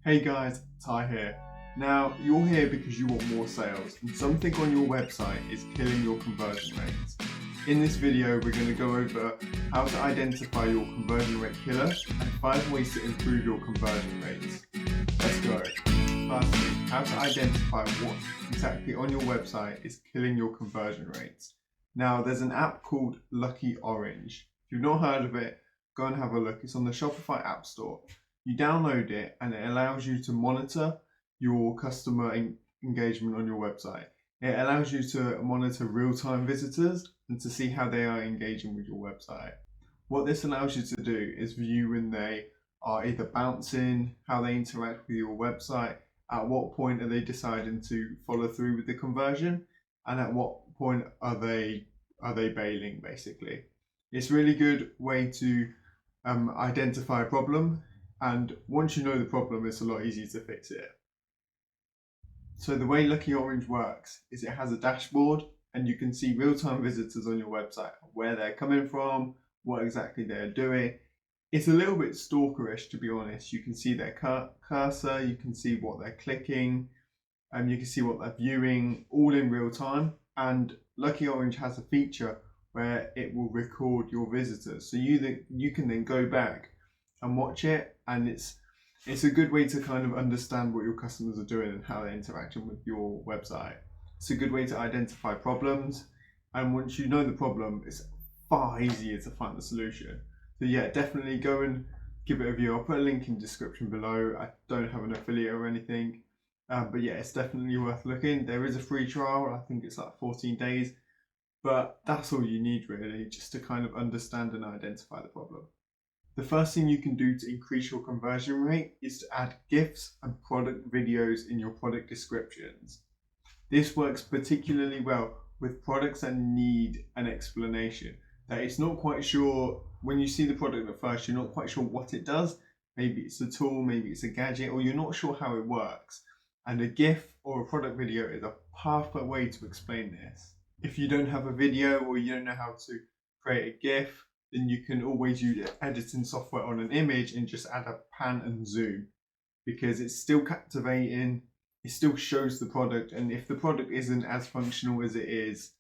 Hey guys, Ty here. Now, you're here because you want more sales and something on your website is killing your conversion rates. In this video, we're going to go over how to identify your conversion rate killer and 5 ways to improve your conversion rates. Let's go. Firstly, how to identify what exactly on your website is killing your conversion rates. Now, there's an app called Lucky Orange. If you've not heard of it, go and have a look. It's on the Shopify App Store. You download it and it allows you to monitor your customer engagement on your website. It allows you to monitor real-time visitors and to see how they are engaging with your website. What this allows you to do is view when they are either bouncing, how they interact with your website, at what point are they deciding to follow through with the conversion, and at what point are they bailing, basically. It's a really good way to identify a problem. And once you know the problem, it's a lot easier to fix it. So the way Lucky Orange works is it has a dashboard and you can see real-time visitors on your website, where they're coming from, what exactly they're doing. It's a little bit stalkerish, to be honest. You can see their cursor, you can see what they're clicking, and you can see what they're viewing, all in real time. And Lucky Orange has a feature where it will record your visitors. So you can then go back and watch it, and it's a good way to kind of understand what your customers are doing and how they're interacting with your website. It's a good way to identify problems, and once you know the problem, it's far easier to find the solution. So yeah, definitely go and give it a view. I'll put a link in the description below. I don't have an affiliate or anything, but yeah, it's definitely worth looking. There is a free trial. I think it's like 14 days, but that's all you need really, just to kind of understand and identify the problem. The first thing you can do to increase your conversion rate is to add Gifs and product videos in your product descriptions. This works particularly well with products that need an explanation. That it's not quite sure, when you see the product at first, you're not quite sure what it does. Maybe it's a tool, maybe it's a gadget, or you're not sure how it works. And a GIF or a product video is a perfect way to explain this. If you don't have a video or you don't know how to create a GIF, then you can always use editing software on an image and just add a pan and zoom, because it's still captivating, it still shows the product, and if the product isn't as functional as it is,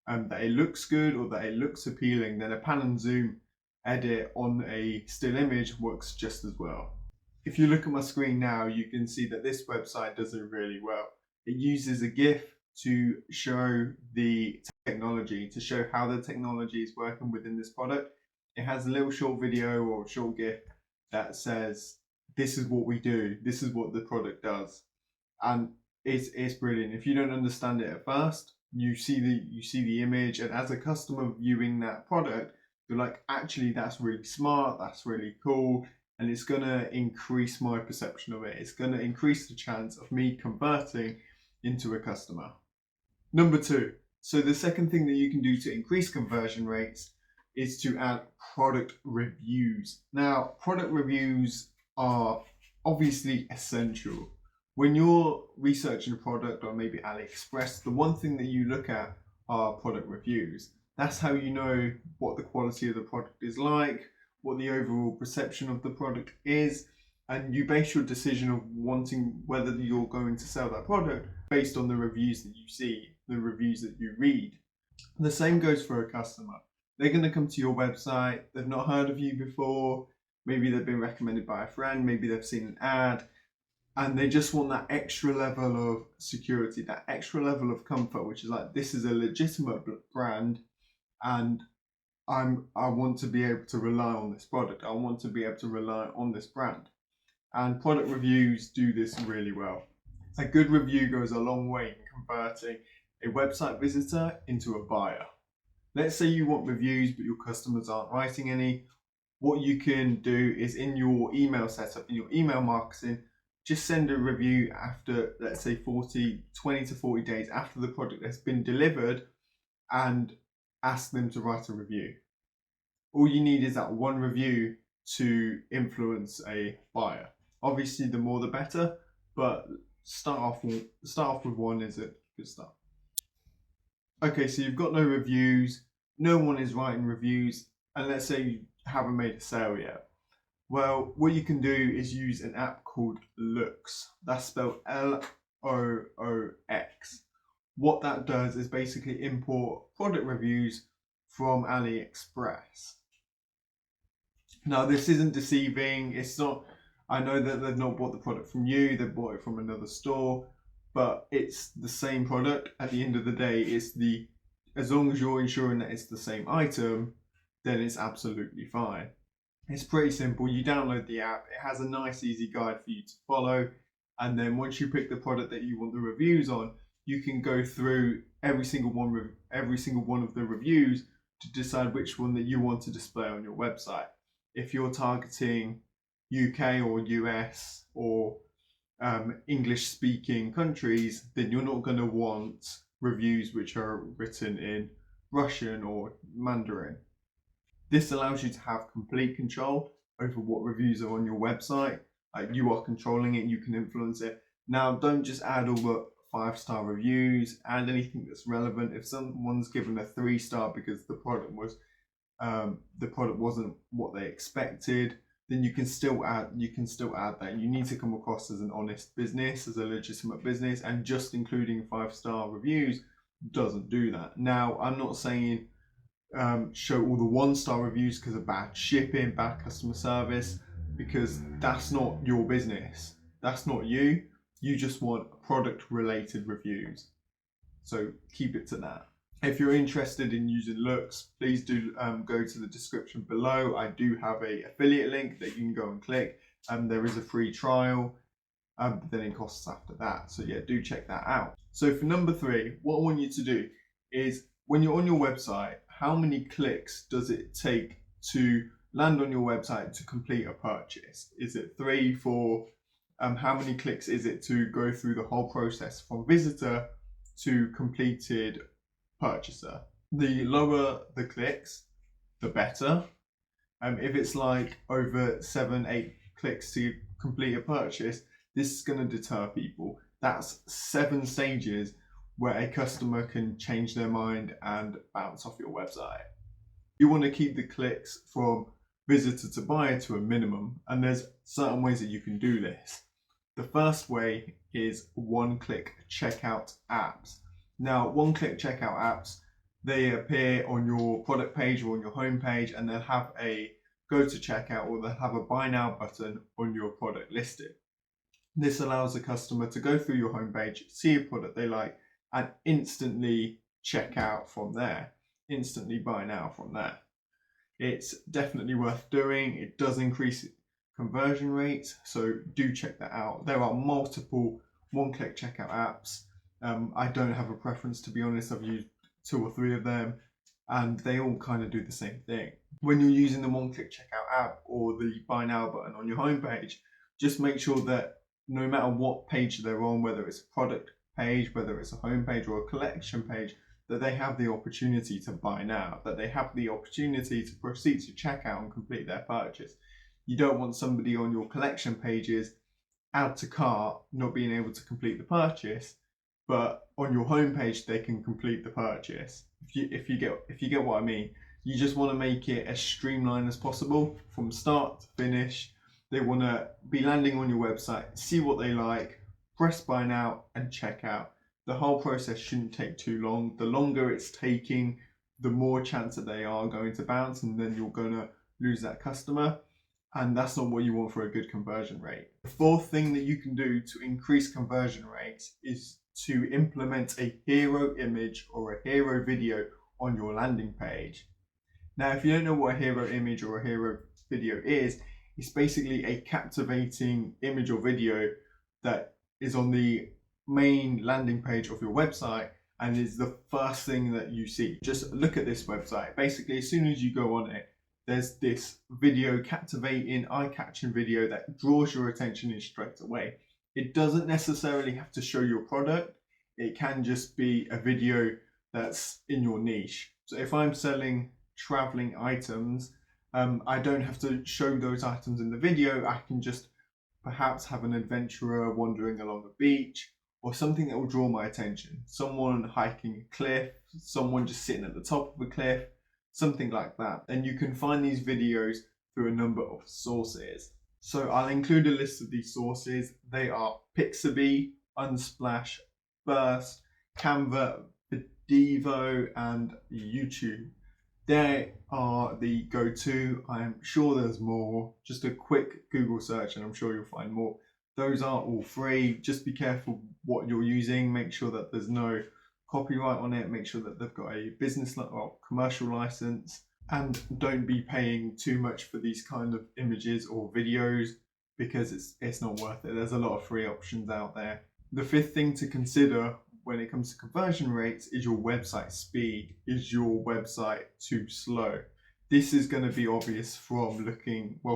that it looks good or that it looks appealing, then a pan and zoom edit on a still image works just as well. If you look at my screen now, you can see that this website does it really well. It uses a GIF to show the technology, to show how the technology is working within this product. It has a little short video or short GIF that says, this is what we do, this is what the product does. And it's brilliant. If you don't understand it at first, you see the image, and as a customer viewing that product, you're like, actually that's really smart, that's really cool, and it's gonna increase my perception of it. It's gonna increase the chance of me converting into a customer. Number 2, so the second thing that you can do to increase conversion rates is to add product reviews. Now, product reviews are obviously essential. When you're researching a product or maybe AliExpress, the one thing that you look at are product reviews. That's how you know what the quality of the product is like, what the overall perception of the product is, and you base your decision of wanting whether you're going to sell that product based on the reviews that you see, the reviews that you read. The same goes for a customer. They're going to come to your website, they've not heard of you before, maybe they've been recommended by a friend, maybe they've seen an ad, and they just want that extra level of security, that extra level of comfort, which is like, this is a legitimate brand, and I want to be able to rely on this product. I want to be able to rely on this brand. And product reviews do this really well. A good review goes a long way in converting a website visitor into a buyer. Let's say you want reviews, but your customers aren't writing any. What you can do is, in your email setup, in your email marketing, just send a review after, let's say 20 to 40 days after the product has been delivered, and ask them to write a review. All you need is that one review to influence a buyer. Obviously, the more the better, but start off with one is a good start. Okay, so you've got no reviews, no one is writing reviews, and let's say you haven't made a sale yet. Well, what you can do is use an app called Loox. That's spelled Loox. What that does is basically import product reviews from AliExpress. Now, this isn't deceiving. It's not, I know that they've not bought the product from you, they've bought it from another store, but it's the same product. At the end of the day, as long as you're ensuring that it's the same item, then it's absolutely fine. It's pretty simple. You download the app, it has a nice easy guide for you to follow, and then once you pick the product that you want the reviews on, you can go through every single one of the reviews to decide which one that you want to display on your website. If you're targeting UK or US or English speaking countries, then you're not going to want reviews which are written in Russian or Mandarin. This allows you to have complete control over what reviews are on your website. You are controlling it, you can influence it. Now, don't just add all the 5-star reviews, add anything that's relevant. If someone's given a 3-star because the product wasn't what they expected, then you can still add that. You need to come across as an honest business, as a legitimate business, and just including 5-star reviews doesn't do that. Now, I'm not saying show all the 1-star reviews because of bad shipping, bad customer service, because that's not your business. That's not you. You just want product related reviews. So keep it to that. If you're interested in using Lookz, please do go to the description below. I do have an affiliate link that you can go and click. There is a free trial, but then it costs after that. So yeah, do check that out. So for number 3, what I want you to do is, when you're on your website, how many clicks does it take to land on your website to complete a purchase? Is it 3, 4? How many clicks is it to go through the whole process from visitor to completed purchaser? The lower the clicks, the better. If it's like over 7, 8 clicks to complete a purchase, this is going to deter people. That's 7 stages where a customer can change their mind and bounce off your website. You want to keep the clicks from visitor to buyer to a minimum, and there's certain ways that you can do this. The first way is one-click checkout apps. Now, one-click checkout apps, they appear on your product page or on your home page, and they'll have a go to checkout, or they'll have a buy now button on your product listing. This allows the customer to go through your homepage, see a product they like, and instantly check out from there, instantly buy now from there. It's definitely worth doing. It does increase conversion rates, so do check that out. There are multiple one-click checkout apps. I don't have a preference, to be honest. I've used 2 or 3 of them, and they all kind of do the same thing. When you're using the one-click checkout app or the buy now button on your homepage, just make sure that no matter what page they're on, whether it's a product page, whether it's a home page or a collection page, that they have the opportunity to buy now, that they have the opportunity to proceed to checkout and complete their purchase. You don't want somebody on your collection pages, add to cart, not being able to complete the purchase, but on your home page they can complete the purchase. If you get what I mean, you just want to make it as streamlined as possible from start to finish. They want to be landing on your website, see what they like, press buy now and check out. The whole process shouldn't take too long. The longer it's taking, the more chance that they are going to bounce, and then you're going to lose that customer. And that's not what you want for a good conversion rate. The 4th thing that you can do to increase conversion rates is to implement a hero image or a hero video on your landing page. Now, if you don't know what a hero image or a hero video is, it's basically a captivating image or video that is on the main landing page of your website and is the first thing that you see. Just look at this website. Basically, as soon as you go on it, there's this video, captivating, eye-catching video that draws your attention in straight away. It doesn't necessarily have to show your product. It can just be a video that's in your niche. So if I'm selling traveling items, I don't have to show those items in the video. I can just perhaps have an adventurer wandering along a beach, or something that will draw my attention. Someone hiking a cliff, someone just sitting at the top of a cliff, something like that. And you can find these videos through a number of sources. So I'll include a list of these sources. They are Pixabay, Unsplash, Burst, Canva, Videvo, and YouTube. They are the go-to. I'm sure there's more. Just a quick Google search and I'm sure you'll find more. Those are all free. Just be careful what you're using. Make sure that there's no copyright on it. Make sure that they've got a business or commercial license. And don't be paying too much for these kind of images or videos because it's not worth it. There's a lot of free options out there. The fifth thing to consider when it comes to conversion rates is your website speed. Is your website too slow? This is going to be obvious from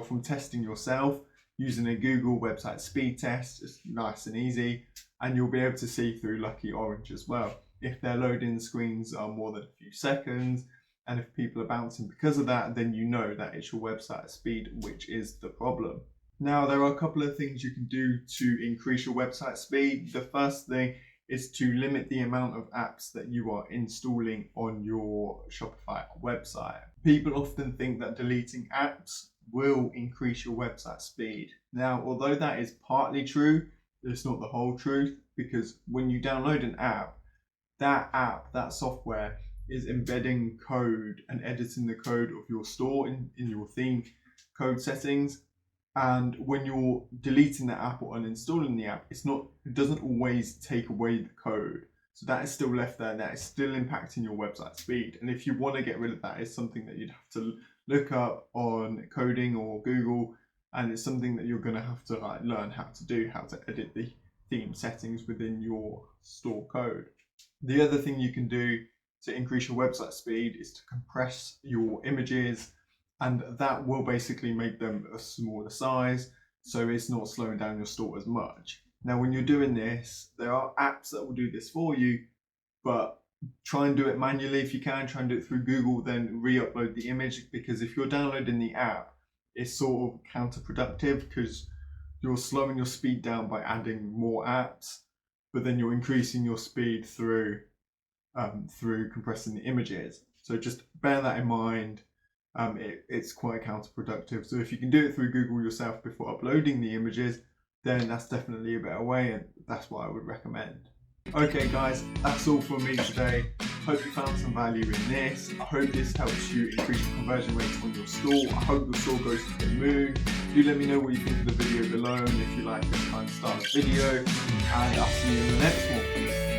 from testing yourself using a Google website speed test. It's nice and easy, and you'll be able to see through Lucky Orange as well. If their loading screens are more than a few seconds, and if people are bouncing because of that, then you know that it's your website speed which is the problem. Now, there are a couple of things you can do to increase your website speed. The first thing is to limit the amount of apps that you are installing on your Shopify website. People often think that deleting apps will increase your website speed. Now, although that is partly true, it's not the whole truth, because when you download an app, that software is embedding code and editing the code of your store in your theme code settings. And when you're deleting the app or uninstalling the app, it doesn't always take away the code. So that is still left there, that is still impacting your website speed. And if you want to get rid of that, it's something that you'd have to look up on coding or Google, and it's something that you're going to have to learn how to do, how to edit the theme settings within your store code. The other thing you can do to increase your website speed is to compress your images, and that will basically make them a smaller size, so it's not slowing down your store as much. Now, when you're doing this, there are apps that will do this for you, but try and do it manually if you can. Try and do it through Google, then re-upload the image, because if you're downloading the app, it's sort of counterproductive because you're slowing your speed down by adding more apps, but then you're increasing your speed through compressing the images. So just bear that in mind. It's quite counterproductive. So if you can do it through Google yourself before uploading the images, then that's definitely a better way, and that's what I would recommend. Okay guys, that's all from me today. Hope you found some value in this. I hope this helps you increase your conversion rates on your store. I hope your store goes to the moon. Do let me know what you think of the video below, and if you like this kind of style of video, and I'll see you in the next one.